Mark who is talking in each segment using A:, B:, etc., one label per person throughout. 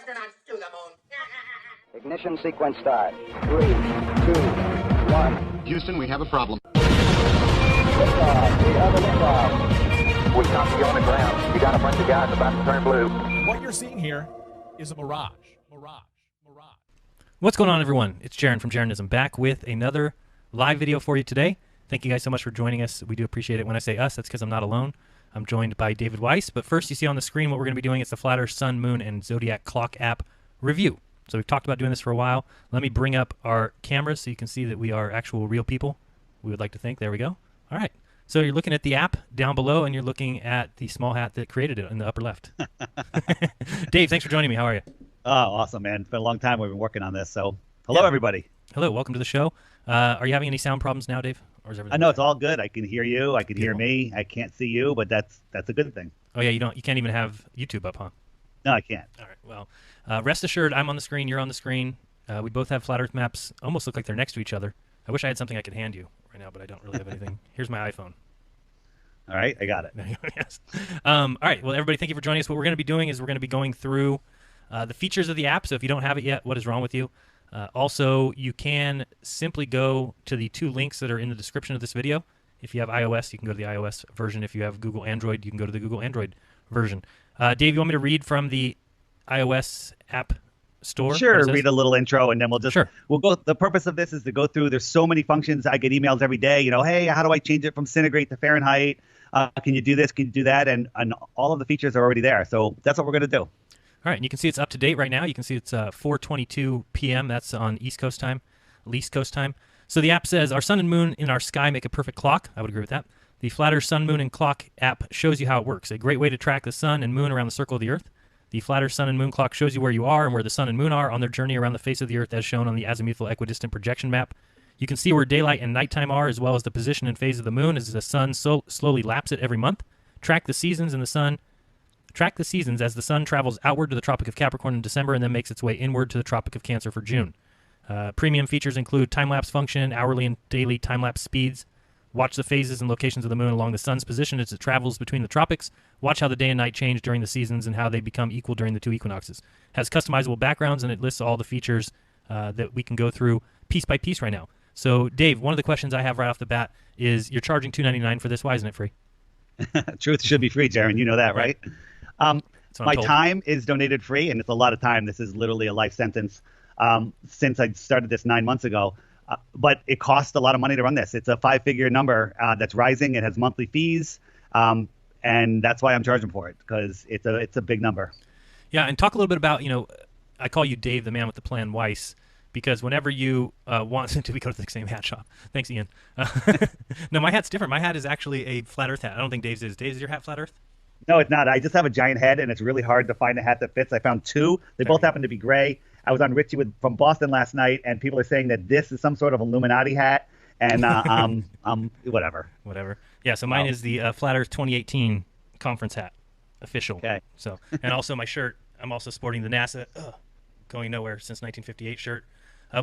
A: astronauts to the moon.
B: Ignition sequence start. 3, 2, 1.
C: Houston, we have a problem.
B: Liftoff. We have a liftoff.
D: We copy you on the ground. You got a bunch of guys about to turn blue.
E: What you're seeing here is a mirage.
F: What's going on, everyone? It's Jaron from Jaronism, back with another live video for you today. Thank you guys so much for joining us. We do appreciate it. When I say us, that's because I'm not alone. I'm joined by David Weiss. But first, you see on the screen what we're going to be doing is the Flat Earth, Sun, Moon, and Zodiac clock app review. So we've talked about doing this for a while. Let me bring up our cameras so you can see that we are actual real people. We would like to think. There we go. All right. So you're looking at the app down below, and you're looking at the small hat that created it in the upper left. Dave, thanks for joining me. How are you?
G: Oh, awesome, man. It's been a long time we've been working on this. So hello, everybody.
F: Hello. Welcome to the show. Are you having any sound problems now, Dave? Or is everything
G: I know it's all good. I can hear you. I can hear me. I can't see you, but that's a good thing.
F: Oh, yeah. You can't even have YouTube up, huh?
G: No, I can't.
F: All right. Well, rest assured, I'm on the screen. You're on the screen. We both have flat Earth maps. Almost look like they're next to each other. I wish I had something I could hand you right now, but I don't really have anything. Here's my iPhone.
G: All right. I got it.
F: Yes. All right. Well, everybody, thank you for joining us. What we're going to be doing is we're going to be going through the features of the app. So if you don't have it yet, what is wrong with you? Also, you can simply go to the two links that are in the description of this video. If you have iOS, you can go to the iOS version. If you have Google Android, you can go to the Google Android version. Dave, you want me to read from the iOS app store?
G: Sure. Read a little intro, and then we'll go. The purpose of this is to go through. There's so many functions. I get emails every day. Hey, how do I change it from centigrade to Fahrenheit? Can you do this? Can you do that? And all of the features are already there. So that's what we're going to do.
F: All right, and you can see it's up to date right now. You can see it's 4:22 p.m. That's on East Coast time. So the app says, our sun and moon in our sky make a perfect clock. I would agree with that. The Flat Earth Sun, Moon, and Clock app shows you how it works. A great way to track the sun and moon around the circle of the Earth. The Flat Earth Sun and Moon Clock shows you where you are and where the sun and moon are on their journey around the face of the Earth as shown on the azimuthal equidistant projection map. You can see where daylight and nighttime are, as well as the position and phase of the moon as the sun slowly laps it every month. Track the seasons as the sun travels outward to the Tropic of Capricorn in December and then makes its way inward to the Tropic of Cancer for June. Premium features include time-lapse function, hourly and daily time-lapse speeds. Watch the phases and locations of the moon along the sun's position as it travels between the tropics. Watch how the day and night change during the seasons and how they become equal during the two equinoxes. Has customizable backgrounds, and it lists all the features that we can go through piece by piece right now. So, Dave, one of the questions I have right off the bat is, you're charging $2.99 for this. Why isn't it free?
G: Truth should be free, Jaron. You know that, right? My time is donated free, and it's a lot of time. This is literally a life sentence since I started this 9 months ago. But it costs a lot of money to run this. It's a 5-figure number that's rising. It has monthly fees, and that's why I'm charging for it, because it's a big number.
F: Yeah, and talk a little bit about, I call you Dave, the man with the plan, Weiss, because whenever you want to, we go to the same hat shop. Thanks, Ian. No, my hat's different. My hat is actually a flat Earth hat. I don't think Dave's is. Dave, is your hat flat Earth?
G: No, it's not. I just have a giant head, and it's really hard to find a hat that fits. I found two. They both happen to be gray. I was on Richie from Boston last night, and people are saying that this is some sort of Illuminati hat, and whatever.
F: Whatever. Yeah, so mine is the Flat Earth 2018 conference hat, official.
G: Okay.
F: So, and also my shirt, I'm also sporting the NASA Going Nowhere Since 1958 shirt,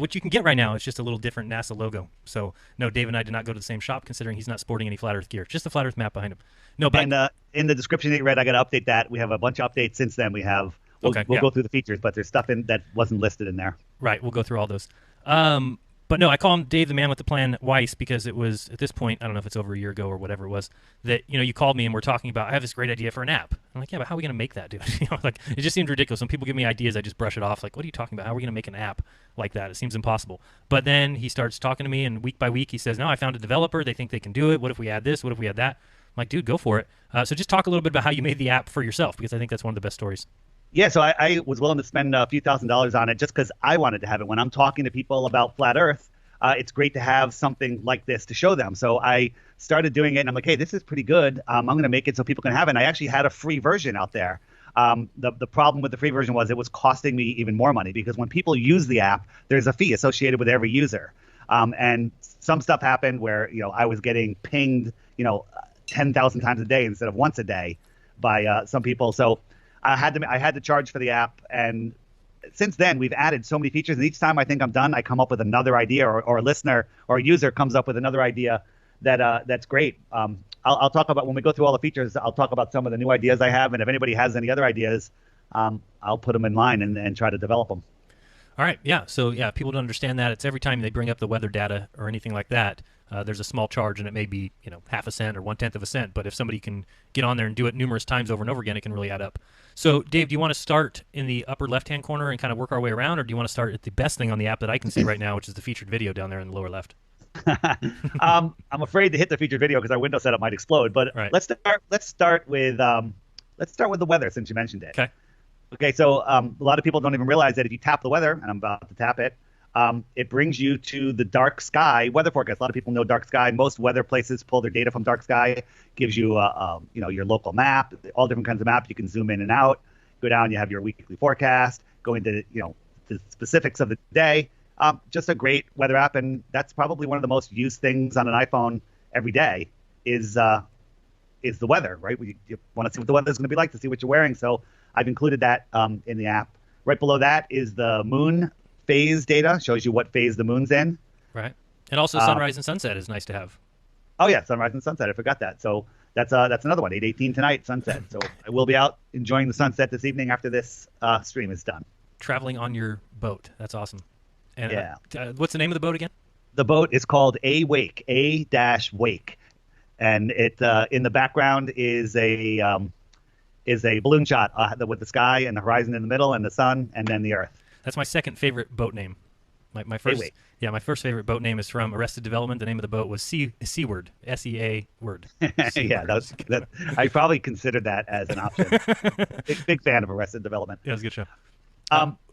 F: which you can get right now. It's just a little different NASA logo. So, no, Dave and I did not go to the same shop, considering he's not sporting any Flat Earth gear. Just the Flat Earth map behind him. No, but
G: and in the description that you read, I got to update that. We have a bunch of updates since then. We'll go through the features, but there's stuff in that wasn't listed in there.
F: Right, we'll go through all those. But no, I call him Dave, the man with the plan, Weiss, because it was, at this point, I don't know if it's over a year ago or whatever it was, that, you called me and we're talking about, I have this great idea for an app. I'm like, yeah, but how are we going to make that, dude? It just seemed ridiculous. When people give me ideas, I just brush it off. Like, what are you talking about? How are we going to make an app like that? It seems impossible. But then he starts talking to me, and week by week he says, no, I found a developer. They think they can do it. What if we add this? What if we add that? I'm like, dude, go for it. So just talk a little bit about how you made the app for yourself, because I think that's one of the best stories.
G: Yeah, so I was willing to spend a few $1,000s on it just because I wanted to have it. When I'm talking to people about Flat Earth, it's great to have something like this to show them. So I started doing it, and I'm like, hey, this is pretty good. I'm going to make it so people can have it. And I actually had a free version out there. The problem with the free version was it was costing me even more money, because when people use the app, there's a fee associated with every user. And some stuff happened where, I was getting pinged, 10,000 times a day instead of once a day by some people. So I had to charge for the app, and since then we've added so many features, and each time I think I'm done, I come up with another idea, or a listener or a user comes up with another idea that's great. I'll talk about, when we go through all the features, I'll talk about some of the new ideas I have, and if anybody has any other ideas, I'll put them in line and try to develop them.
F: All right, yeah. So yeah, people don't understand that. It's every time they bring up the weather data or anything like that, there's a small charge, and it may be half a cent or 1/10 of a cent. But if somebody can get on there and do it numerous times over and over again, it can really add up. So Dave, do you want to start in the upper left-hand corner and kind of work our way around, or do you want to start at the best thing on the app that I can see right now, which is the featured video down there in the lower left?
G: I'm afraid to hit the featured video because our window setup might explode. But
F: Right.
G: let's start with the weather since you mentioned it.
F: Okay.
G: Okay, so a lot of people don't even realize that if you tap the weather, and I'm about to tap it, it brings you to the dark sky weather forecast. A lot of people know dark sky. Most weather places pull their data from dark sky. Gives you, your local map, all different kinds of maps. You can zoom in and out. Go down, you have your weekly forecast. Go into, the specifics of the day. Just a great weather app, and that's probably one of the most used things on an iPhone every day is the weather, right? You want to see what the weather's going to be like to see what you're wearing. So I've included that in the app. Right below that is the moon phase data. Shows you what phase the moon's in.
F: Right. And also sunrise and sunset is nice to have.
G: Oh yeah, sunrise and sunset. I forgot that. So that's another one. 8:18 tonight, sunset. So I will be out enjoying the sunset this evening after this stream is done.
F: Traveling on your boat. That's awesome. And
G: Yeah.
F: what's the name of the boat again?
G: The boat is called A-Wake, A-Wake, and it in the background is a balloon shot with the sky and the horizon in the middle and the sun and then the earth.
F: That's my second favorite boat name. My first,
G: Wait.
F: yeah, my first favorite boat name is from Arrested Development. The name of the boat was Seaward, S-E-A word.
G: Yeah, that I probably considered that as an option. big fan of Arrested Development.
F: Yeah, it was a good show.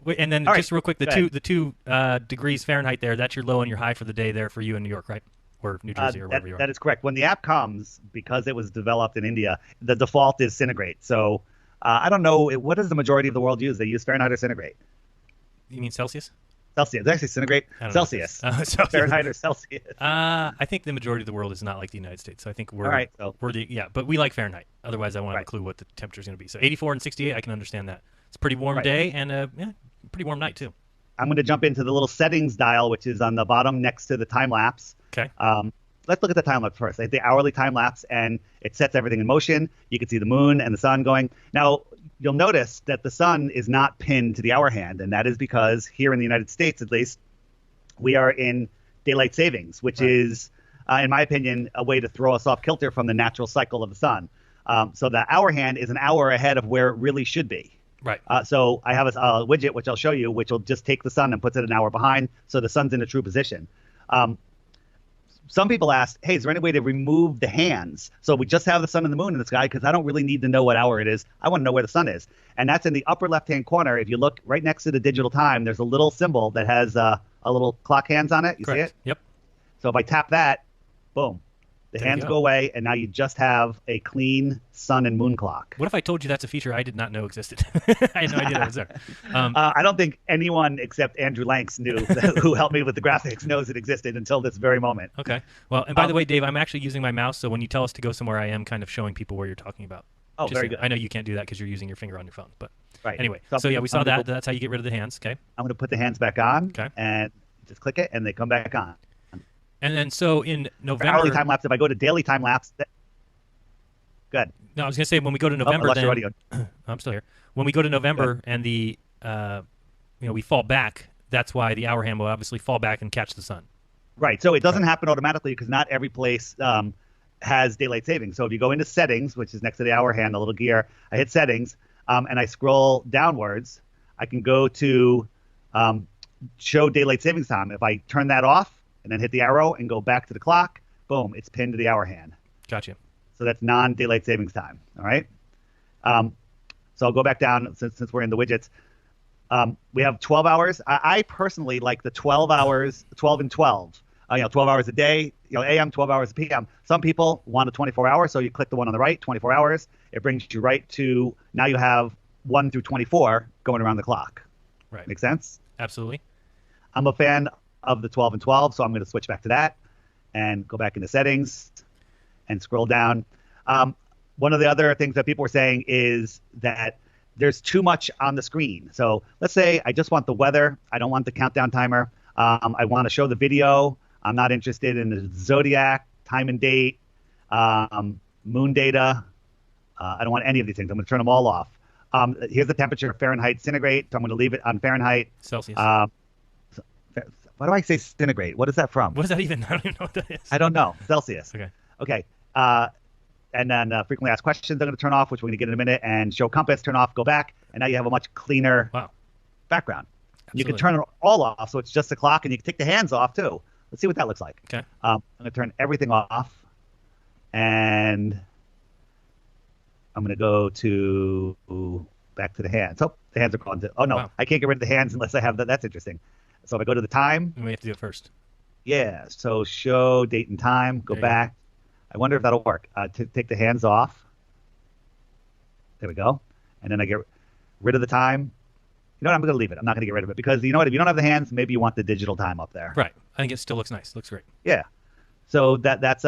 G: Wait,
F: And then
G: all
F: just
G: right,
F: real quick,
G: go ahead.
F: the two degrees Fahrenheit there, that's your low and your high for the day there for you in New York, right? Or New Jersey or wherever you are.
G: That is correct. When the app comes, because it was developed in India, the default is centigrade. So I don't know, what does the majority of the world use? They use Fahrenheit or centigrade?
F: You mean Celsius?
G: Celsius. It's actually centigrade.
F: I don't know.
G: Celsius.
F: Celsius.
G: Fahrenheit or Celsius.
F: I think the majority of the world is not like the United States. So I think we're
G: All right,
F: but we like Fahrenheit. Otherwise, I won't have a
G: Right.
F: clue what the temperature is going to be. So 84 and 68, I can understand that. It's a pretty warm
G: Right.
F: day and pretty warm night too.
G: I'm going to jump into the little settings dial, which is on the bottom next to the time lapse.
F: Okay.
G: Let's look at the time lapse first. The hourly time lapse, and it sets everything in motion. You can see the moon and the sun going. Now, you'll notice that the sun is not pinned to the hour hand, and that is because here in the United States, at least, we are in daylight savings, which is, in my opinion, a way to throw us off kilter from the natural cycle of the sun. So the hour hand is an hour ahead of where it really should be.
F: Right.
G: So I have a widget, which I'll show you, which will just take the sun and puts it an hour behind, so the sun's in a true position. Some people ask, hey, is there any way to remove the hands? So we just have the sun and the moon in the sky because I don't really need to know what hour it is. I want to know where the sun is. And that's in the upper left-hand corner. If you look right next to the digital time, there's a little symbol that has a little clock hands on it. You see
F: Correct.
G: it?
F: Yep.
G: So if I tap that, boom, the
F: There you
G: hands
F: go.
G: go away, and now you just have a clean sun and moon clock.
F: What if I told you that's a feature I did not know existed? I had no idea that was there.
G: I don't think anyone except Andrew Lanks knew, who helped me with the graphics, knows it existed until this very moment.
F: Okay. Well, and by the way, Dave, I'm actually using my mouse, so when you tell us to go somewhere, I am kind of showing people where you're talking about.
G: Oh,
F: Just
G: very
F: so-
G: good.
F: I know you can't do that because you're using your finger on your phone, but
G: Right.
F: anyway.
G: So
F: So yeah, we saw
G: I'm gonna
F: that.
G: go-
F: That's how you get rid of the hands. Okay.
G: I'm going to put the hands back on,
F: Okay.
G: and just click it, and they come back on.
F: And then so in
G: For
F: November.
G: hourly time lapse, if I go to daily time lapse, good.
F: No, I was going to say when we go to
G: I
F: November,
G: lost your
F: then
G: audio.
F: I'm still here. When we go to November and the we fall back, that's why the hour hand will obviously fall back and catch the sun.
G: Right. So it doesn't happen automatically because not every place has daylight savings. So if you go into settings, which is next to the hour hand, the little gear, I hit settings, and I scroll downwards, I can go to show daylight savings time. If I turn that off and then hit the arrow and go back to the clock, boom, it's pinned to the hour hand.
F: Gotcha.
G: So that's non-daylight savings time. All right. So I'll go back down since we're in the widgets. We have 12 hours. I personally like the 12 hours, 12 and 12. 12 hours a day, AM, 12 hours a PM. Some people want a 24 hour, so you click the one on the right, 24 hours. It brings you right to, now you have 1 through 24 going around the clock.
F: Right.
G: Make sense?
F: Absolutely.
G: I'm a fan of the 12 and 12, so I'm going to switch back to that and go back into settings and scroll down. One of the other things that people were saying is that there's too much on the screen. So let's say I just want the weather. I don't want the countdown timer. I want to show the video. I'm not interested in the Zodiac, time and date, moon data. I don't want any of these things. I'm going to turn them all off. Here's the temperature, Fahrenheit centigrade. So I'm going to leave it on Fahrenheit.
F: Celsius.
G: Why do I say centigrade? What is that from?
F: What is that even? I don't even know what that is.
G: I don't know. Celsius.
F: Okay.
G: Okay. And then frequently asked questions are going to turn off, which we're going to get in a minute, and show compass, turn off, go back, and now you have a much cleaner background. You can turn it all off, so it's just the clock, and you can take the hands off too. Let's see what that looks like.
F: Okay.
G: I'm going to turn everything off, and I'm going to go to back to the hands. Oh, the hands are gone. Oh no,
F: Wow.
G: I can't get rid of the hands unless I have that. That's interesting. So if I go to the time,
F: We have to do it first.
G: yeah. So show date and time. Go
F: There you
G: back. I wonder if that'll work. To take the hands off. There we go. And then I get rid of the time. You know what? I'm going to leave it. I'm not going to get rid of it because you know what? If you don't have the hands, maybe you want the digital time up there.
F: Right. I think it still looks nice. Looks great.
G: Yeah. So that's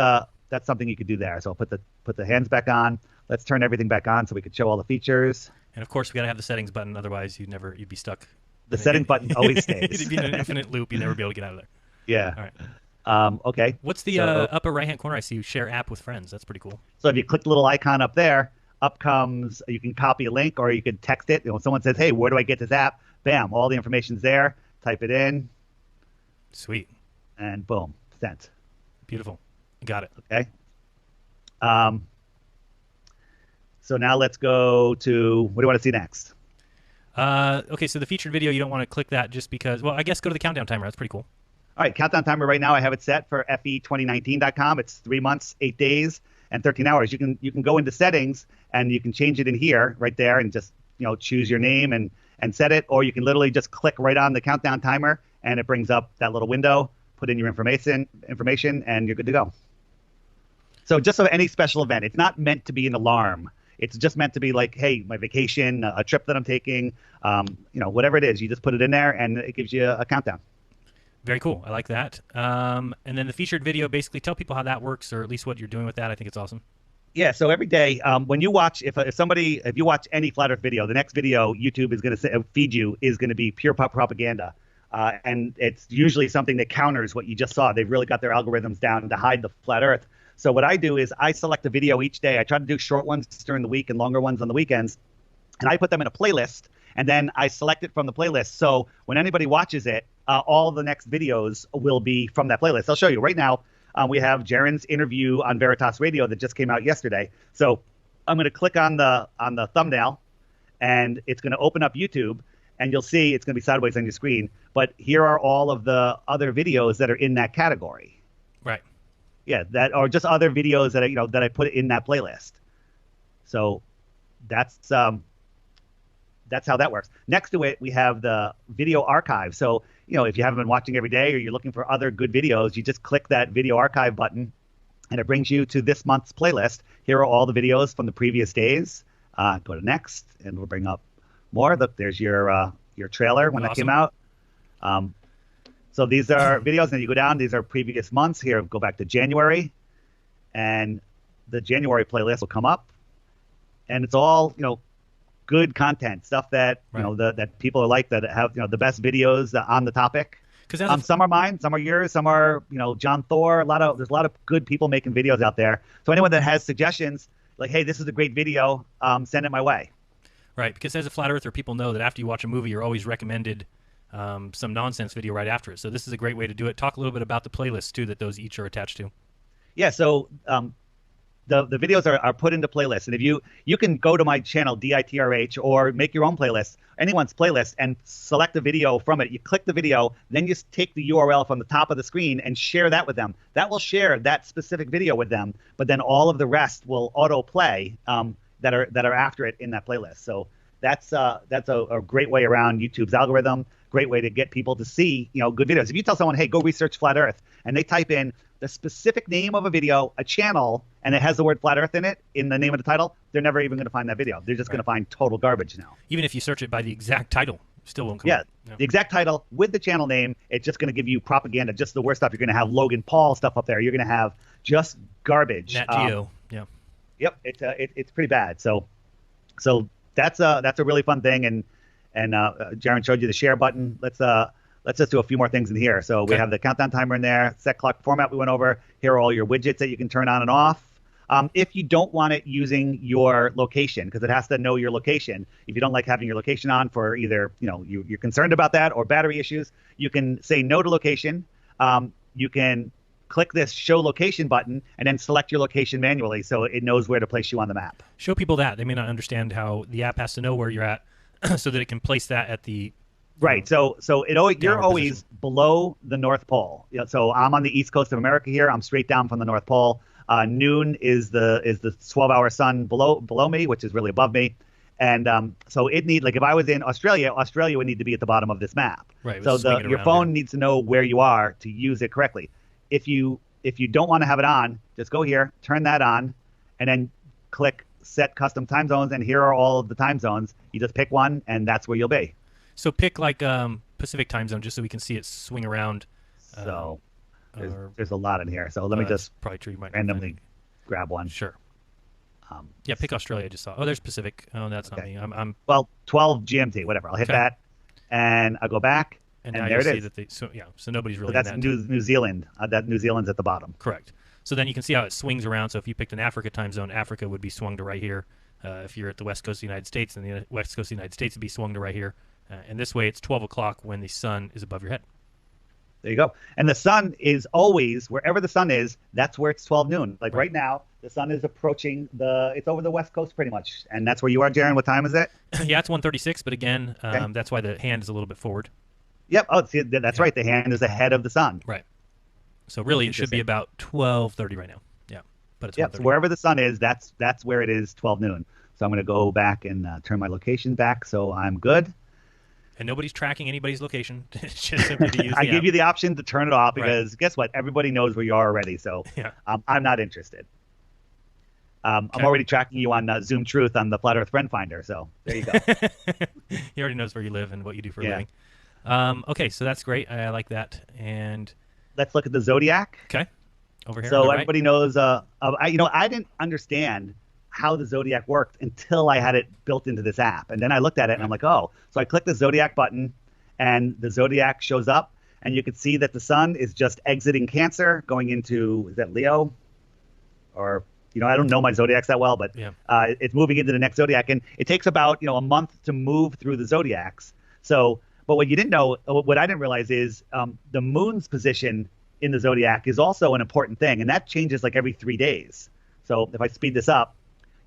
G: something you could do there. So I'll put the hands back on. Let's turn everything back on so we could show all the feachers.
F: And of course, we got to have the settings button. Otherwise, you'd be stuck.
G: The settings button always stays.
F: It'd be in an infinite loop. You'd never be able to get out of there.
G: Yeah.
F: All right.
G: Okay.
F: What's the
G: So-
F: upper right-hand corner? I see you share app with friends. That's pretty cool.
G: So if you click the little icon up there, up comes, you can copy a link or you can text it. You know, when someone says, hey, where do I get this app? Bam, all the information's there. Type it in
F: Sweet.
G: and boom, sent.
F: Beautiful. Got it.
G: Okay. So now let's go to, what do you want to see next?
F: Okay, so the featured video, you don't want to click that just because, well, I guess go to the countdown timer. That's pretty cool.
G: All right, countdown timer right now, I have it set for fe2019.com. It's 3 months, 8 days, and 13 hours. You can go into settings and you can change it in here, right there, and just choose your name and set it, or you can literally just click right on the countdown timer and it brings up that little window. Put in your information, and you're good to go. So just so any special event, it's not meant to be an alarm. It's just meant to be like, hey, my vacation, a trip that I'm taking, whatever it is. You just put it in there and it gives you a countdown.
F: Very cool. I like that. And then the featured video, basically tell people how that works, or at least what you're doing with that. I think it's awesome.
G: Yeah, so every day when you watch, if you watch any Flat Earth video, the next video YouTube is going to feed you is going to be pure propaganda. And it's usually something that counters what you just saw. They've really got their algorithms down to hide the Flat Earth. So what I do is I select a video each day. I try to do short ones during the week and longer ones on the weekends. And I put them in a playlist, and then I select it from the playlist. So when anybody watches it, all the next videos will be from that playlist. I'll show you. Right now, we have Jaren's interview on Veritas Radio that just came out yesterday. So I'm going to click on the thumbnail, and it's going to open up YouTube, and you'll see it's going to be sideways on your screen. But here are all of the other videos that are in that category.
F: Right.
G: Yeah, that or just other videos that I put in that playlist. So that's how that works. Next to it, we have the video archive. So if you haven't been watching every day or you're looking for other good videos, you just click that video archive button, and it brings you to this month's playlist. Here are all the videos from the previous days. Go to next, and we'll bring up more. Look, there's your trailer when that came out. So these are videos, and then you go down. These are previous months. Here, go back to January, and the January playlist will come up, and it's all good content, stuff that that people are like, that have the best videos on the topic. Because some are mine, some are yours, some are John Thor. There's a lot of good people making videos out there. So anyone that has suggestions, like, hey, this is a great video, send it my way.
F: Right, because as a flat earther, people know that after you watch a movie, you're always recommended some nonsense video right after it. So this is a great way to do it. Talk a little bit about the playlists too that those each are attached to.
G: Yeah, so the videos are put into playlists, and if you can go to my channel DITRH or make your own playlist, anyone's playlist, and select a video from it. You click the video, then you take the URL from the top of the screen and share that with them. That will share that specific video with them, but then all of the rest will auto play that are after it in that playlist. So that's a great way around YouTube's algorithm. Great way to get people to see good videos. If you tell someone, hey, go research Flat Earth, and they type in the specific name of a video, a channel, and it has the word Flat Earth in it, in the name of the title, they're never even going to find that video. They're just going to find total garbage now.
F: Even if you search it by the exact title, still won't come
G: Yeah,
F: up. Yeah.
G: the exact title with the channel name, it's just going to give you propaganda, just the worst stuff. You're going to have Logan Paul stuff up there. You're going to have just garbage.
F: Nat Geo, yeah.
G: Yep, it's pretty bad. So that's a really fun thing, and Jaren showed you the share button. Let's just do a few more things in here. So we have the countdown timer in there, set clock format we went over. Here are all your widgets that you can turn on and off. If you don't want it using your location, because it has to know your location. If you don't like having your location on for either, you're concerned about that or battery issues, you can say no to location. You can click this show location button and then select your location manually so it knows where to place you on the map.
F: Show people that. They may not understand how the app has to know where you're at so that it can place that at the
G: Right. So you're always
F: position.
G: below the North Pole. So I'm on the east coast of America here. I'm straight down from the North Pole. Noon is the 12-hour sun below me, which is really above me. And so it need, like if I was in Australia would need to be at the bottom of this map.
F: Right.
G: So your phone needs to know where you are to use it correctly. If you don't want to have it on, just go here, turn that on, and then click set custom time zones. And here are all of the time zones. You just pick one, and that's where you'll be.
F: So pick like Pacific time zone just so we can see it swing around.
G: So there's a lot in here. So let me just
F: probably true. You might
G: randomly grab one.
F: Sure. Yeah, pick Australia. I just saw. Oh, there's Pacific. Oh, that's
G: Okay.
F: not me. I'm.
G: Well, 12 GMT, whatever. I'll hit
F: Okay.
G: that, and I'll go back,
F: And
G: and
F: now
G: there
F: you
G: it
F: see
G: is.
F: that so nobody's really
G: So that's
F: in that.
G: New Zealand. That New Zealand's at the bottom.
F: Correct. So then you can see how it swings around. So if you picked an Africa time zone, Africa would be swung to right here. If you're at the west coast of the United States, then the west coast of the United States would be swung to right here. And this way, it's 12 o'clock when the sun is above your head.
G: There you go. And the sun is always, wherever the sun is, that's where it's 12 noon. Like right now, the sun is approaching it's over the west coast pretty much. And that's where you are, Jaron. What time is it?
F: Yeah, it's 1:36, but again,
G: Okay.
F: that's why the hand is a little bit forward.
G: Yep. Oh, see, that's right. The hand is ahead of the sun.
F: Right. So really, it should be
G: Interesting.
F: about 12:30 right now. Yeah, but it's
G: Yep. So
F: 1:30.
G: wherever the sun is, that's where it is 12 noon. So I'm going to go back and turn my location back so I'm good.
F: And nobody's tracking anybody's location. It's just simply to use the
G: I
F: app.
G: give you the option to turn it off
F: Right.
G: because guess what? Everybody knows where you are already. So
F: Yeah.
G: I'm not interested. I'm already tracking you on Zoom Truth on the Flat Earth Friend Finder. So there you go.
F: He already knows where you live and what you do for a
G: Yeah.
F: living. Okay, so that's great. I like that. And
G: Let's look at the Zodiac.
F: okay, over here.
G: So
F: on the right.
G: everybody knows. I didn't understand how the Zodiac worked until I had it built into this app, and then I looked at it and I'm like, oh. So I click the Zodiac button, and the Zodiac shows up, and you can see that the sun is just exiting Cancer, going into, is that Leo? Or I don't know my zodiacs that well, but
F: Yeah.
G: it's moving into the next Zodiac, and it takes about a month to move through the Zodiacs. So, but what you didn't know, what I didn't realize is the moon's position in the Zodiac is also an important thing, and that changes like every 3 days. So if I speed this up,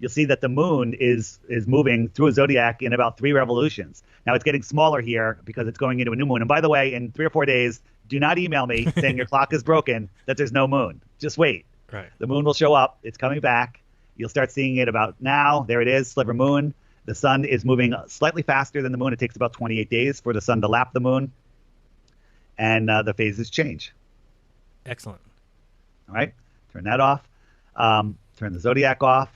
G: you'll see that the moon is moving through a Zodiac in about 3 revolutions. Now it's getting smaller here because it's going into a new moon. And by the way, in 3 or 4 days, do not email me saying your clock is broken, that there's no moon. Just wait.
F: Right.
G: The moon will show up. It's coming back. You'll start seeing it about now. There it is, sliver moon. The sun is moving slightly faster than the moon. It takes about 28 days for the sun to lap the moon. And the phases change.
F: Excellent.
G: All right. Turn that off. Turn the Zodiac off.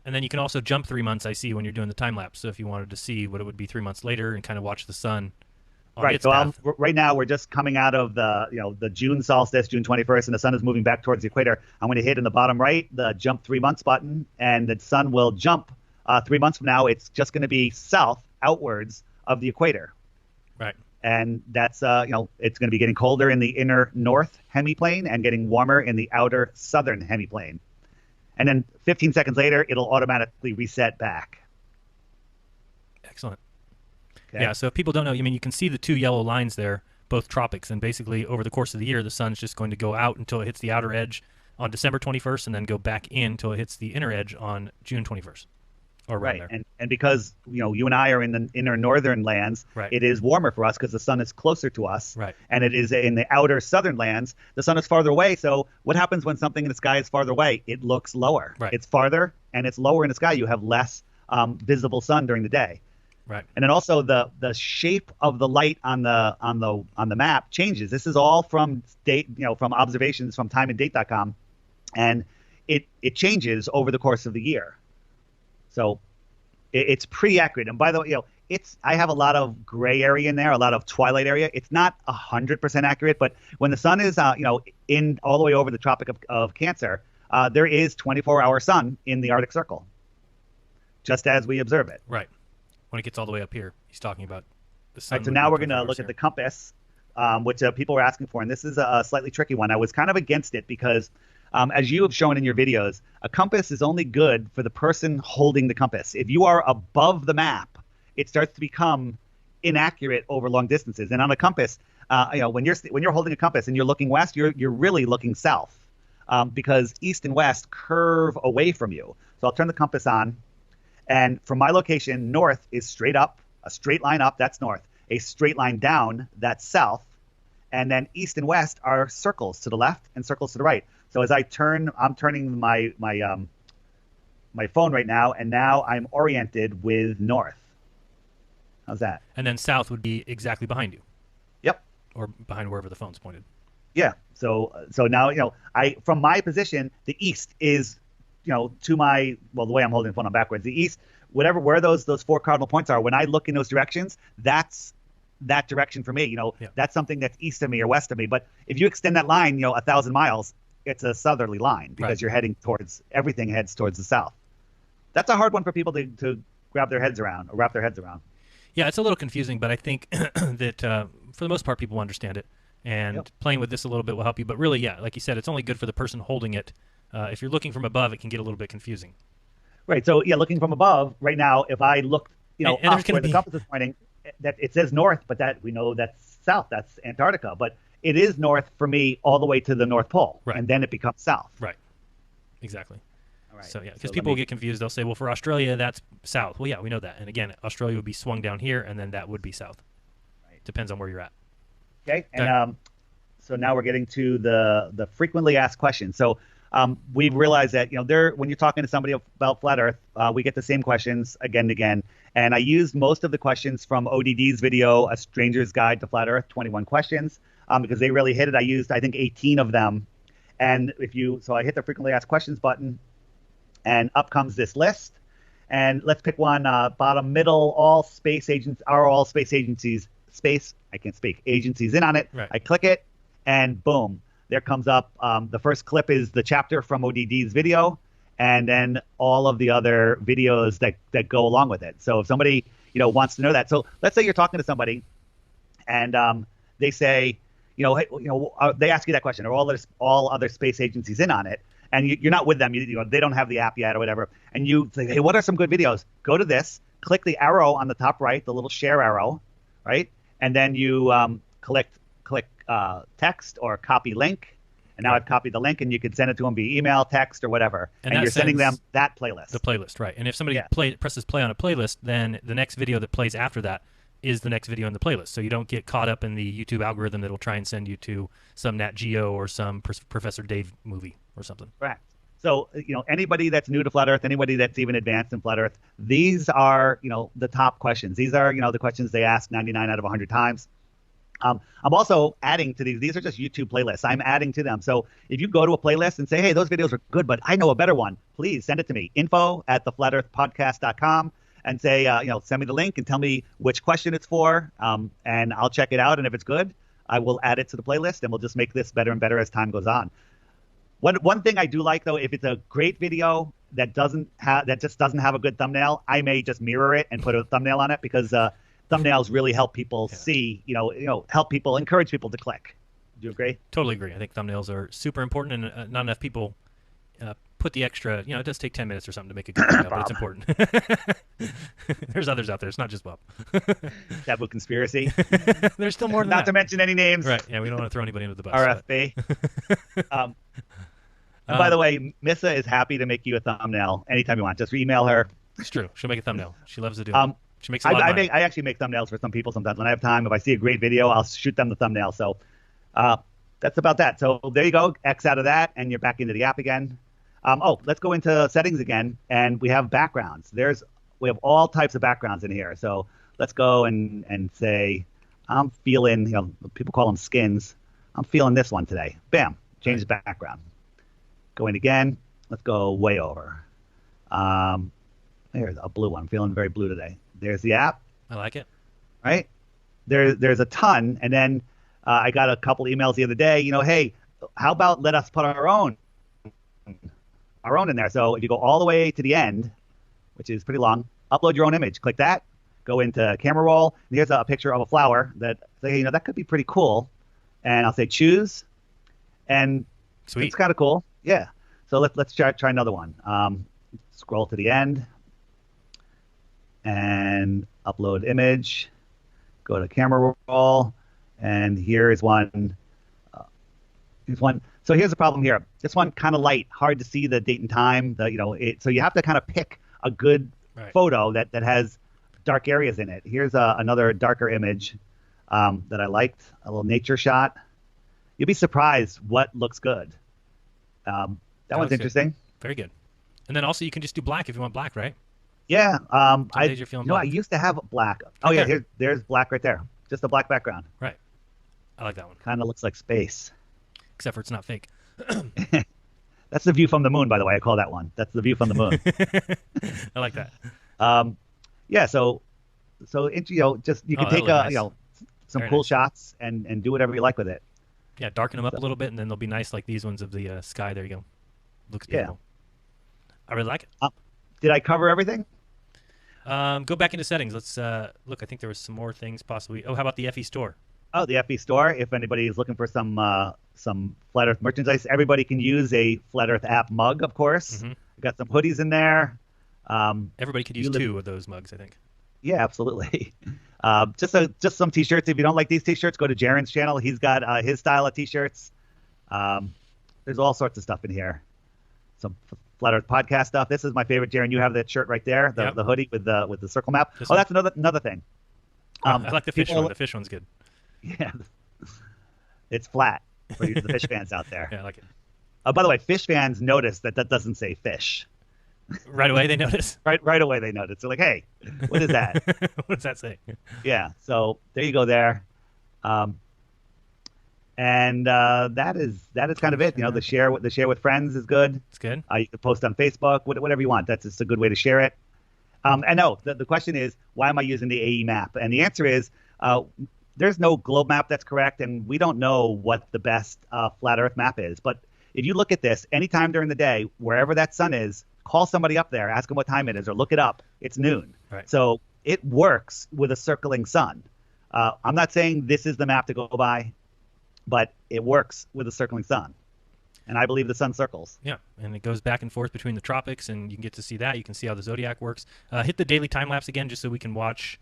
F: And then you can also jump 3 months, I see, when you're doing the time lapse. So if you wanted to see what it would be 3 months later and kind of watch the sun on
G: Right.
F: its
G: So
F: path.
G: right now we're just coming out of the June solstice, June 21st, and the sun is moving back towards the equator. I'm going to hit in the bottom right the jump 3 months button, and the sun will jump 3 months from now. It's just going to be south, outwards of the equator.
F: Right.
G: And that's it's going to be getting colder in the inner north hemiplane and getting warmer in the outer southern hemiplane. And then 15 seconds later, it'll automatically reset back.
F: Excellent.
G: Okay?
F: Yeah, so if people don't know, you can see the 2 yellow lines there, both tropics, and basically over the course of the year, the sun's just going to go out until it hits the outer edge on December 21st and then go back in until it hits the inner edge on June 21st. Or around
G: Right,
F: there.
G: and because you and I are in the inner northern lands,
F: Right.
G: it is warmer for us because the sun is closer to us.
F: Right.
G: And it is in the outer southern lands, the sun is farther away. So what happens when something in the sky is farther away? It looks lower.
F: Right.
G: It's farther and it's lower in the sky. You have less visible sun during the day.
F: Right.
G: And then also the shape of the light on the map changes. This is all from from observations from timeanddate.com, and it changes over the course of the year. So it's pretty accurate. And by the way, I have a lot of gray area in there, a lot of twilight area. It's not 100% accurate, but when the sun is in all the way over the Tropic of Cancer, there is 24-hour sun in the Arctic Circle, just as we observe it.
F: Right. When it gets all the way up here, he's talking about the sun.
G: Right, so
F: would
G: now
F: be
G: we're going to
F: 24
G: look
F: hours
G: at the
F: here.
G: compass, which people were asking for, and this is a slightly tricky one. I was kind of against it because As you have shown in your videos, a compass is only good for the person holding the compass. If you are above the map, it starts to become inaccurate over long distances. And on a compass, when you're holding a compass and you're looking west, you're really looking south, because east and west curve away from you. So I'll turn the compass on, and from my location, north is straight up, a straight line up, that's north. A straight line down, that's south. And then east and west are circles to the left and circles to the right. So as I turn, I'm turning my phone right now, and now I'm oriented with north. How's that?
F: And then south would be exactly behind you.
G: Yep.
F: Or behind wherever the phone's pointed.
G: Yeah. So now, from my position, the east is, to my, the way I'm holding the phone on backwards, the east, where those 4 cardinal points are, when I look in those directions, that's that direction for me. That's something that's east of me or west of me. But if you extend that line, 1,000 miles, it's a southerly line, because you're heading towards, everything heads towards the south. That's a hard one for people to wrap their heads around.
F: Yeah, it's a little confusing, but I think that for the most part, people understand it. And playing with this a little bit will help you. But really, yeah, like you said, it's only good for the person holding it. If you're looking from above, it can get a little bit confusing.
G: Right. So, yeah, looking from above right now, if I look, up where the compass is pointing, that it says north, but that we know that's south. That's Antarctica. But it is north for me all the way to the North Pole.
F: Right.
G: And then it becomes south.
F: Right. Exactly.
G: All right.
F: So, yeah, because people will get confused. They'll say, well, for Australia, that's south. Well, yeah, we know that. And again, Australia would be swung down here, and then that would be south. Right. Depends on where you're at.
G: Okay. And so now we're getting to the frequently asked questions. So we've realized that, when you're talking to somebody about Flat Earth, we get the same questions again and again. And I used most of the questions from ODD's video, A Stranger's Guide to Flat Earth, 21 questions, because they really hit it. I used, I think, 18 of them. And so I hit the frequently asked questions button, and up comes this list. And let's pick one, bottom middle, all space agencies in on it.
F: Right.
G: I click it, and boom, there comes up. The first clip is the chapter from ODD's video, and then all of the other videos that go along with it. So if somebody wants to know that, so let's say you're talking to somebody, and they say, they ask you that question: are all other space agencies in on it? And you're not with them. They don't have the app yet or whatever. And you say, hey, what are some good videos? Go to this, click the arrow on the top right, the little share arrow, right? And then you click text or copy link. And now I've copied the link, and you can send it to them via email, text, or whatever. And you're sending them that playlist.
F: The playlist, right. And if somebody presses play on a playlist, then the next video that plays after that is the next video in the playlist. So you don't get caught up in the YouTube algorithm that'll try and send you to some Nat Geo or some Professor Dave movie or something.
G: Correct. So, anybody that's new to Flat Earth, anybody that's even advanced in Flat Earth, these are, the top questions. These are, the questions they ask 99 out of 100 times. I'm also adding to these. These are just YouTube playlists. I'm adding to them. So if you go to a playlist and say, hey, those videos are good, but I know a better one, please send it to me. info@theflatearthpodcast.com, and say, send me the link and tell me which question it's for, and I'll check it out. And if it's good, I will add it to the playlist, and we'll just make this better and better as time goes on. One thing I do like, though, if it's a great video that just doesn't have a good thumbnail, I may just mirror it and put a thumbnail on it, because thumbnails really help people see, help people, encourage people to click. Do you agree?
F: Totally agree. I think thumbnails are super important, and not enough people put the extra, it does take 10 minutes or something to make a good thumbnail, but it's important. There's others out there. It's not just Bob.
G: Taboo conspiracy.
F: There's still more than
G: Not
F: that.
G: to mention any names.
F: Right. Yeah, we don't want to throw anybody under the bus.
G: RFB. And by the way, Missa is happy to make you a thumbnail anytime you want. Just email her.
F: It's true. She'll make a thumbnail. She loves to do it. She makes a lot of money.
G: I actually make thumbnails for some people sometimes. When I have time, if I see a great video, I'll shoot them the thumbnail. So that's about that. So there you go. X out of that, and you're back into the app again. Let's go into settings again, and we have backgrounds. We have all types of backgrounds in here. So let's go and say, I'm feeling, people call them skins. I'm feeling this one today. Bam, change the background. Go in again. Let's go way over. There's a blue one. I'm feeling very blue today. There's the app.
F: I like it.
G: Right? There's a ton. And then I got a couple emails the other day, hey, how about let us put our own in there? So if you go all the way to the end, which is pretty long, upload your own image. Click that. Go into camera roll. And here's a picture of a flower that, that could be pretty cool. And I'll say choose. And
F: Sweet.
G: It's kind of cool. Yeah. So let's try another one. Scroll to the end and upload image. Go to camera roll, and here is one. Here's one. So here's the problem here. This one kind of light, hard to see the date and time. So you have to kind of pick a good photo that has dark areas in it. Here's another darker image that I liked, a little nature shot. You'll be surprised what looks good. That one's interesting.
F: Good. Very good. And then also you can just do black if you want black, right?
G: Yeah.
F: Days you're feeling black.
G: I used to have black. Oh yeah, there's black right there. Just a black background.
F: Right. I like that one.
G: Kind of looks like space.
F: Except for it's not fake.
G: That's the view from the moon, by the way. I call that one. That's the view from the moon.
F: I like that.
G: Yeah. So just you can take
F: nice.
G: some
F: Very
G: cool
F: nice.
G: shots and do whatever you like with it.
F: Yeah, darken them up a little bit, and then they'll be nice like these ones of the sky. There you go. Looks beautiful. I really like it.
G: Did I cover everything?
F: Go back into settings. Let's look. I think there was some more things possibly. Oh, how about the FE store?
G: Oh, the FE store. If anybody is looking for some Flat Earth merchandise, everybody can use a Flat Earth app mug, of course.
F: Mm-hmm.
G: Got some hoodies in there.
F: Everybody could use 2 of those mugs, I think.
G: Yeah, absolutely. Just some t-shirts. If you don't like these t-shirts, go to Jaren's channel. He's got his style of t-shirts. There's all sorts of stuff in here. Some Flat Earth podcast stuff. This is my favorite, Jaren. You have that shirt right there, the hoodie with the circle map. That's another thing.
F: I like the fish one. The fish one's good.
G: Yeah, it's flat for you, the fish fans out there.
F: Yeah, I like it.
G: By the way, fish fans notice that doesn't say fish.
F: Right away they notice.
G: Right away they notice. They're like, "Hey, what is that?"
F: What does that say?
G: Yeah. So there you go. There, and that is kind of it. The share with friends is good.
F: It's good.
G: You can post on Facebook, whatever you want. That's just a good way to share it. And no, the question is, why am I using the AE map? And the answer is, there's no globe map that's correct, and we don't know what the best flat Earth map is. But if you look at this, anytime during the day, wherever that sun is, call somebody up there, ask them what time it is, or look it up. It's noon.
F: Right.
G: So it works with a circling sun. I'm not saying this is the map to go by, but it works with a circling sun. And I believe the sun circles.
F: Yeah, and it goes back and forth between the tropics, and you can get to see that. You can see how the Zodiac works. Hit the daily time lapse again just so we can watch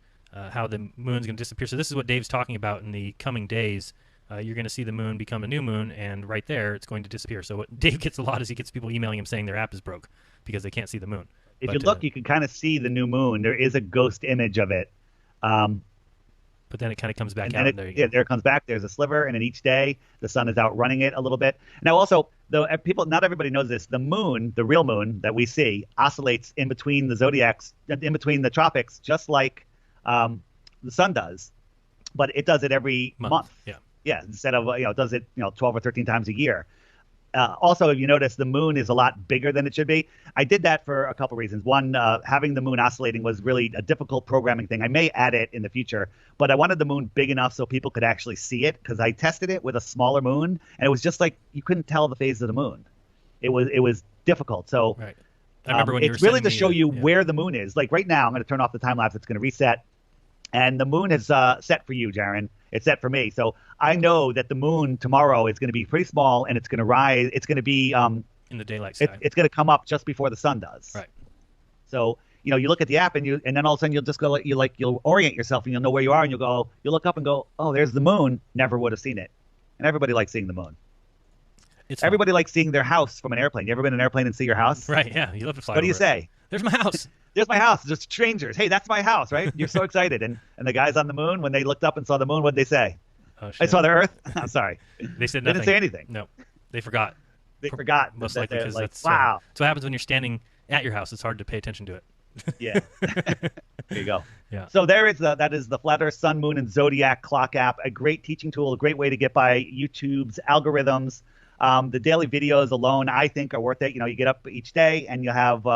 F: how the moon's going to disappear. So this is what Dave's talking about in the coming days. You're going to see the moon become a new moon, and right there it's going to disappear. So what Dave gets a lot is he gets people emailing him saying their app is broke because they can't see the moon.
G: If you look, you can kind of see the new moon. There is a ghost image of it.
F: But then it kind of comes back out. There
G: it comes back. There's a sliver, and then each day the sun is outrunning it a little bit. Now, also, not everybody knows this. The moon, the real moon that we see, oscillates in between the zodiacs, in between the tropics, just like the sun does. But it does it every month. Yeah. Instead of it does it 12 or 13 times a year. Also, if you notice, the moon is a lot bigger than it should be. I did that for a couple reasons. One, having the moon oscillating was really a difficult programming thing. I may add it in the future, but I wanted the moon big enough so people could actually see it, because I tested it with a smaller moon, and it was just like you couldn't tell the phase of the moon. It was difficult. So
F: right. I remember when
G: it's
F: you were
G: really to show you where the moon is. Like right now, I'm going to turn off the time lapse. It's going to reset, and the moon is set for you, Jaren. It's set for me. So I know that the moon tomorrow is going to be pretty small, and it's going to rise. It's going to be
F: in the daylight sky.
G: It's going to come up just before the sun does.
F: Right.
G: So you look at the app, and then all of a sudden you'll just go you'll orient yourself, and you'll know where you are, and you'll look up and go, oh, there's the moon. Never would have seen it. And everybody likes seeing the moon. Everybody likes seeing their house from an airplane. You ever been in an airplane and see your house?
F: Right. Yeah. You love to fly.
G: What do you say?
F: There's my house.
G: There's my house. Just strangers. Hey, that's my house, right? You're so excited. And the guys on the moon, when they looked up and saw the moon, what did they say?
F: Oh, shit.
G: I saw the Earth. I'm sorry.
F: They said nothing.
G: They didn't say anything.
F: No, they forgot.
G: They forgot.
F: Most likely because that's
G: wow.
F: That's what happens when you're standing at your house. It's hard to pay attention to it.
G: Yeah. There you go.
F: Yeah.
G: So that is the Flat Earth, Sun, Moon, and Zodiac clock app. A great teaching tool. A great way to get by YouTube's algorithms. The daily videos alone, I think, are worth it. You get up each day and you have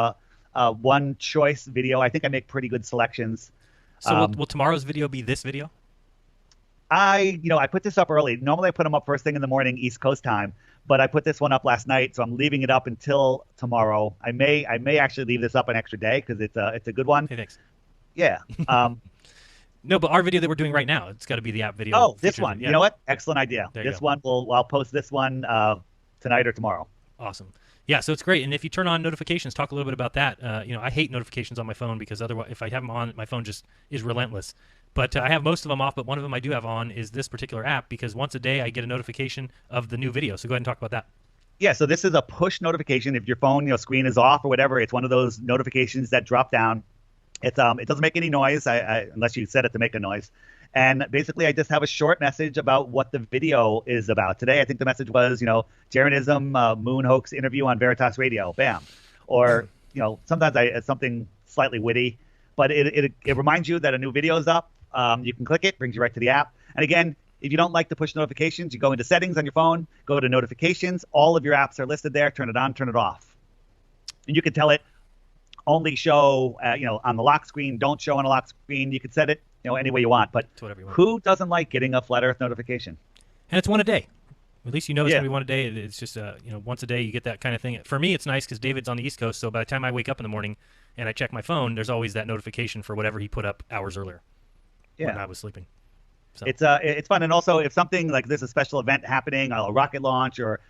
G: one choice video. I think I make pretty good selections.
F: So will tomorrow's video be this video?
G: I put this up early. Normally I put them up first thing in the morning, East Coast time, but I put this one up last night, so I'm leaving it up until tomorrow. I may actually leave this up an extra day because it's a good one.
F: Hey, thanks.
G: Yeah.
F: No, but our video that we're doing right now, it's got to be the app video.
G: Oh, this one. Yeah. You know what? Excellent idea.
F: There
G: This one I'll post this one tonight or tomorrow.
F: Awesome. Yeah, so it's great. And if you turn on notifications, talk a little bit about that. I hate notifications on my phone because otherwise, if I have them on, my phone just is relentless. But I have most of them off, but one of them I do have on is this particular app because once a day I get a notification of the new video. So go ahead and talk about that.
G: Yeah, so this is a push notification. If your phone, screen is off or whatever, it's one of those notifications that drop down. It doesn't make any noise unless you set it to make a noise. And basically, I just have a short message about what the video is about. Today, I think the message was, Jeranism moon hoax interview on Veritas Radio. Bam. Or, sometimes it's something slightly witty, but it reminds you that a new video is up. You can click it, brings you right to the app. And again, if you don't like to push notifications, you go into settings on your phone, go to notifications. All of your apps are listed there. Turn it on, turn it off. And you can tell it only show, on the lock screen, don't show on a lock screen. You can set it, any way you want. But who doesn't like getting a Flat Earth notification?
F: And it's one a day. At least it's going to be one a day. It's just, once a day you get that kind of thing. For me, it's nice because David's on the East Coast, so by the time I wake up in the morning and I check my phone, there's always that notification for whatever he put up hours earlier when I was sleeping. So.
G: It's fun, and also if something like there's a special event happening, a rocket launch, or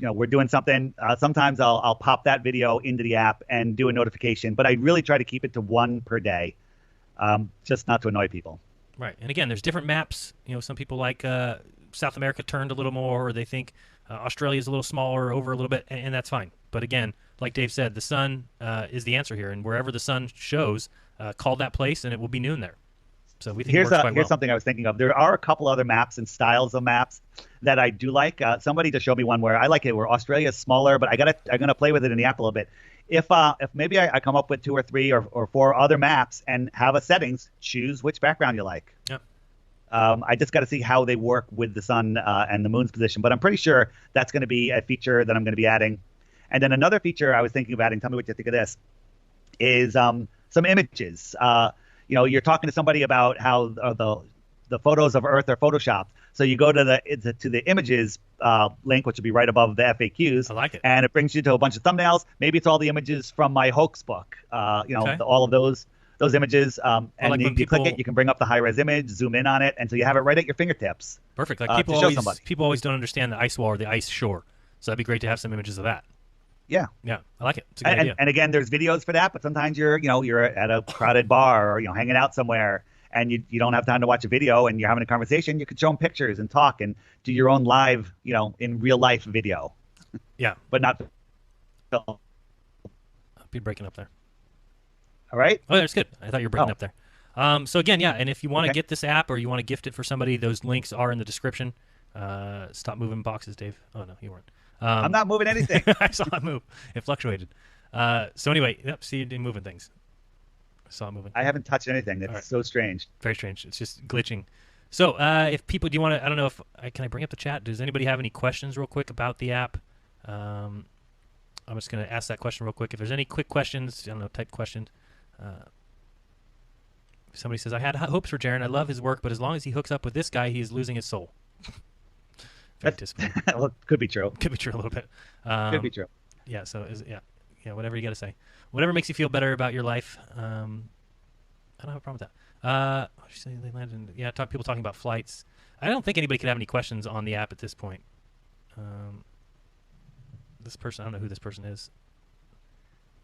G: we're doing something, sometimes I'll pop that video into the app and do a notification. But I really try to keep it to one per day, just not to annoy people.
F: Right, and again, there's different maps. Some people like South America turned a little more, or they think Australia is a little smaller, over a little bit, and that's fine. But again, like Dave said, the sun is the answer here, and wherever the sun shows, call that place, and it will be noon there. So we think here's
G: something I was thinking of. There are a couple other maps and styles of maps that I do like. Somebody just showed me one where I like it, where Australia is smaller, but I'm gonna play with it in the app a little bit. If maybe I come up with 2 or 3 or 4 other maps and have a settings, choose which background you like.
F: Yep.
G: I just got to see how they work with the sun and the moon's position, but I'm pretty sure that's going to be a feature that I'm going to be adding. And then another feature I was thinking of adding, tell me what you think of this, is some images. You're talking to somebody about how the photos of Earth are photoshopped. So you go to the images link, which will be right above the FAQs.
F: I like it.
G: And it brings you to a bunch of thumbnails. Maybe it's all the images from my hoax book. All of those images. And you click it, you can bring up the high-res image, zoom in on it, and so you have it right at your fingertips.
F: Perfect. Like people always don't understand the ice wall or the ice shore. So that'd be great to have some images of that.
G: Yeah.
F: Yeah, I like it. It's a good idea.
G: And again, there's videos for that, but sometimes you're at a crowded bar or hanging out somewhere, and you don't have time to watch a video, and you're having a conversation. You could show them pictures and talk and do your own live, in real life video.
F: Yeah.
G: But not film.
F: I'll be breaking up there.
G: All right.
F: Oh, that's good. I thought you were breaking up there. So again, yeah, and if you want to get this app or you want to gift it for somebody, those links are in the description. Stop moving boxes, Dave. Oh no, you weren't.
G: I'm not moving anything.
F: I saw it move. It fluctuated. So anyway, see you moving things. I saw it moving.
G: I haven't touched anything. That's so strange. Very
F: strange. It's just glitching. So if people, do you want to, I don't know if, can I bring up the chat? Does anybody have any questions real quick about the app? I'm just going to ask that question real quick. If there's any quick questions, I don't know, type questions. Somebody says, I had hopes for Jaron. I love his work, but as long as he hooks up with this guy, he is losing his soul.
G: Well, could be true.
F: Could be true a little bit.
G: Could be true.
F: Yeah. So whatever you got to say, whatever makes you feel better about your life. I don't have a problem with that. They landed. Yeah, people talking about flights. I don't think anybody could have any questions on the app at this point. This person, I don't know who this person is.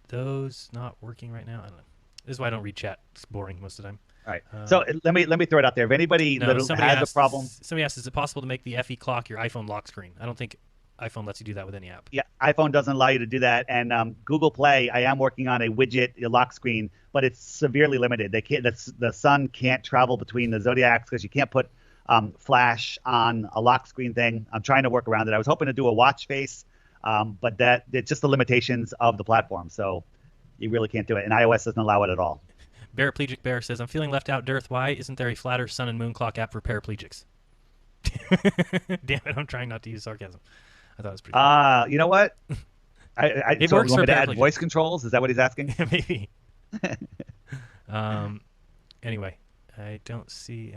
F: Those not working right now. I don't know. This is why I don't read chat. It's boring most of the time.
G: All right. So let me throw it out there. If anybody has a problem,
F: somebody asked, is it possible to make the FE clock your iPhone lock screen? I don't think iPhone lets you do that with any app.
G: Yeah, iPhone doesn't allow you to do that. And Google Play, I am working on a widget lock screen, but it's severely limited. They can't. The sun can't travel between the Zodiacs because you can't put flash on a lock screen thing. I'm trying to work around it. I was hoping to do a watch face, but it's just the limitations of the platform. So you really can't do it. And iOS doesn't allow it at all.
F: Paraplegic Bear says, I'm feeling left out, Dearth. Why isn't there a flatter sun and moon clock app for paraplegics? Damn it, I'm trying not to use sarcasm. I thought it was pretty funny.
G: You know what?
F: It works for
G: to add voice controls? Is that what he's asking?
F: Maybe. Anyway, I don't see...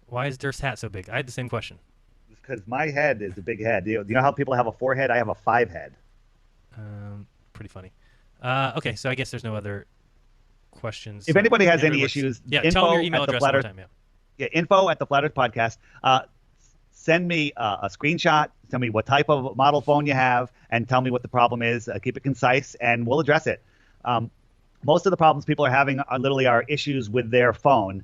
F: why is Dearth's hat so big? I had the same question.
G: Because my head is a big head. Do you know how people have a 4 head? I have a 5 head.
F: Pretty funny. Okay, so I guess there's no other questions.
G: If anybody has any issues,
F: tell them your email address one time.
G: Info at the Flat Earth Podcast. send me a screenshot, tell me what type of model phone you have, and tell me what the problem is. Keep it concise, and we'll address it. Most of the problems people are having are literally issues with their phone.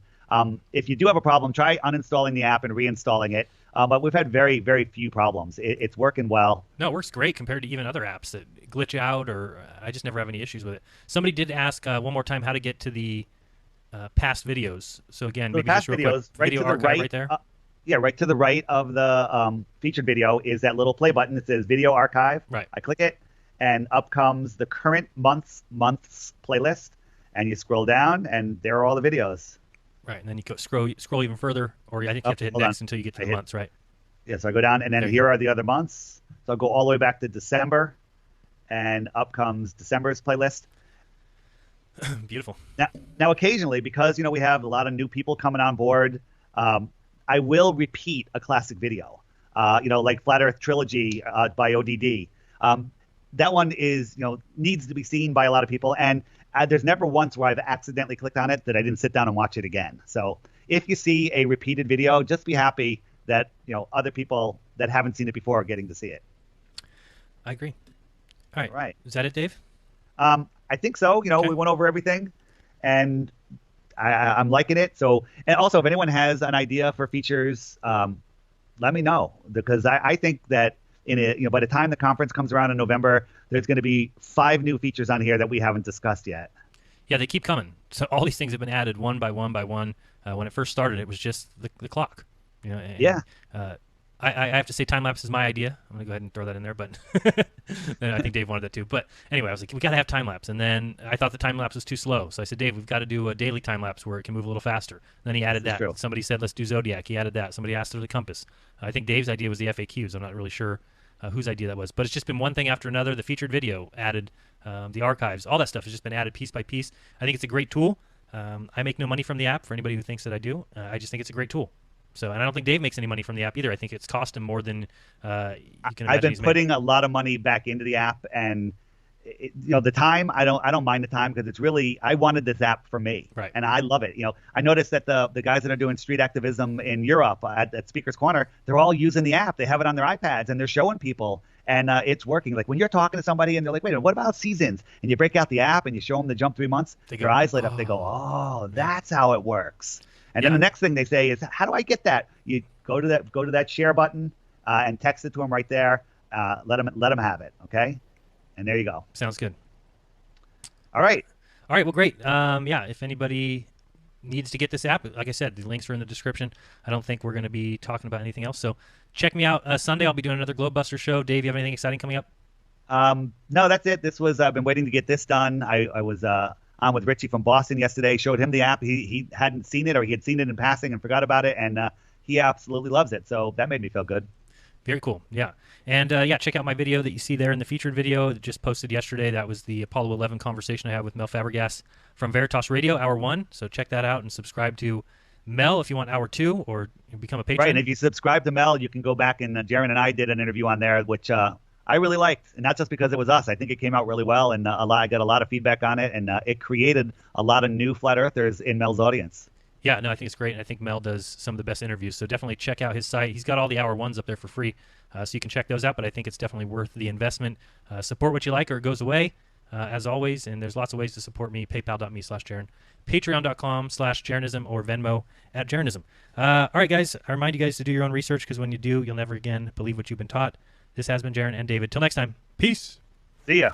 G: If you do have a problem, try uninstalling the app and reinstalling it. But we've had very, very few problems. It's working well.
F: No, it works great compared to even other apps that glitch out, or I just never have any issues with it. Somebody did ask one more time how to get to the past videos. So again,
G: So
F: maybe
G: past
F: just real
G: videos,
F: quick,
G: right
F: video
G: to the
F: archive
G: right,
F: right there.
G: Yeah, right to the right of the featured video is that little play button that says Video Archive.
F: Right.
G: I click it, and up comes the current month's playlist, and you scroll down, and there are all the videos.
F: Right, and then you go scroll even further, or I think you have to hit
G: hold on.
F: next until you get to
G: I
F: the
G: hit-
F: months, right?
G: Yeah, so I go down, and then
F: There you
G: here
F: go.
G: are the other months. So I'll go all the way back to December, and up comes December's playlist.
F: Beautiful.
G: Now, occasionally, because we have a lot of new people coming on board, I will repeat a classic video. Like Flat Earth Trilogy by ODD. That one is needs to be seen by a lot of people, and there's never once where I've accidentally clicked on it that I didn't sit down and watch it again. So if you see a repeated video, just be happy that other people that haven't seen it before are getting to see it.
F: I agree. All right.
G: All right.
F: Is that it, Dave?
G: I think so.
F: Okay.
G: We went over everything, and I'm liking it. So, and also, if anyone has an idea for features, let me know, because I think that by the time the conference comes around in November, there's going to be 5 new features on here that we haven't discussed yet.
F: Yeah, they keep coming. So all these things have been added one by one by one. When it first started, it was just the clock. And,
G: Yeah.
F: I have to say time lapse is my idea. I'm gonna go ahead and throw that in there, but and I think Dave wanted that too. But anyway, I was like, we gotta have time lapse, and then I thought the time lapse was too slow, so I said, Dave, we've got to do a daily time lapse where it can move a little faster. And then he added
G: This is
F: that.
G: true.
F: Somebody said, let's do Zodiac. He added that. Somebody asked for the compass. I think Dave's idea was the FAQs. I'm not really sure whose idea that was, but it's just been one thing after another. The featured video added, the archives, all that stuff has just been added piece by piece. I think it's a great tool. I make no money from the app. For anybody who thinks that I do, I just think it's a great tool. So, and I don't think Dave makes any money from the app either. I think it's cost him more than you can imagine.
G: I've been
F: he's made.
G: putting a lot of money back into the app, and the time, I don't mind the time, because it's really, I wanted this app for me,
F: Right.
G: and I love it. I noticed that the guys that are doing street activism in Europe at Speaker's Corner, they're all using the app. They have it on their iPads, and they're showing people, and it's working. Like when you're talking to somebody and they're like, wait a minute, what about seasons? And you break out the app and you show them the jump 3 months,
F: They
G: their
F: go,
G: eyes light up. They go, oh, that's how it works. And then
F: Yeah.
G: the next thing they say is, how do I get that? You go to that share button and text it to them right there. Let them have it, okay? And there you go.
F: Sounds good.
G: All right.
F: All right, well, great. Yeah, if anybody needs to get this app, like I said, the links are in the description. I don't think we're going to be talking about anything else. So check me out Sunday. I'll be doing another Globebuster show. Dave, you have anything exciting coming up?
G: No, that's it. This was I've been waiting to get this done. I was on with Richie from Boston yesterday. Showed him the app. He hadn't seen it, or he had seen it in passing and forgot about it, and he absolutely loves it. So that made me feel good.
F: Very cool. Yeah. And yeah, check out my video that you see there in the featured video that just posted yesterday. That was the Apollo 11 conversation I had with Mel Fabregas from Veritas Radio, Hour 1. So check that out and subscribe to Mel if you want Hour 2 or become a patron.
G: Right, and if you subscribe to Mel, you can go back, and Jaron and I did an interview on there, which I really liked, and not just because it was us. I think it came out really well, and I got a lot of feedback on it, and it created a lot of new flat earthers in Mel's audience.
F: Yeah, no, I think it's great, and I think Mel does some of the best interviews. So definitely check out his site. He's got all the Hour 1s up there for free, so you can check those out, but I think it's definitely worth the investment. Support what you like or it goes away, as always, and there's lots of ways to support me, paypal.me/Jaron, patreon.com/Jaronism, or Venmo @Jaronism. All right, guys, I remind you guys to do your own research, because when you do, you'll never again believe what you've been taught. This has been Jaron and David. Till next time, peace.
G: See ya.